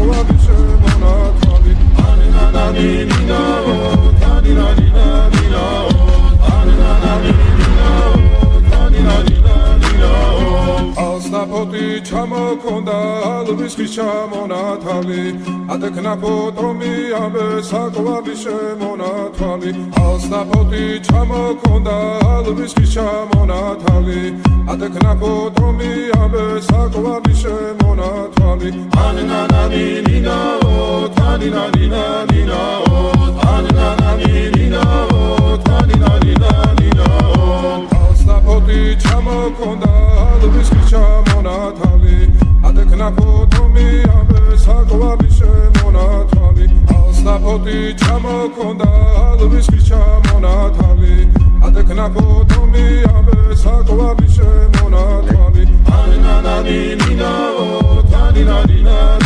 საყვარლის შემონათვალი ანანანინინაო თანინანინანინაო ანანანინინაო თანინანინანინაო ალსნაფოტი ჩამოქონდა ალვის ხის ჩამონათალი ატექნა ფოტომი ამე საყვარლის შემონათვალი ალსნაფოტი ჩამოქონდა ალვის ხის ჩამონათალი ატექნა ფოტომი ამე საყვარლის შემონათვალი ანანანინინაო თანინანინანინაო ანანანინინაო თანინანინანინაო ალსნაფოტი ჩამოქონდა ალვის ხის ჩამონათალი ატექნა ფოტომი ამე საყვარლის შემონათვალი ალსნაფოტი ჩამოქონდა ალვის ხის ჩამონათალი ატექნა ფოტომი ამე საყვარლის შემონათვალი ანანანინინაო თანინანინანინაო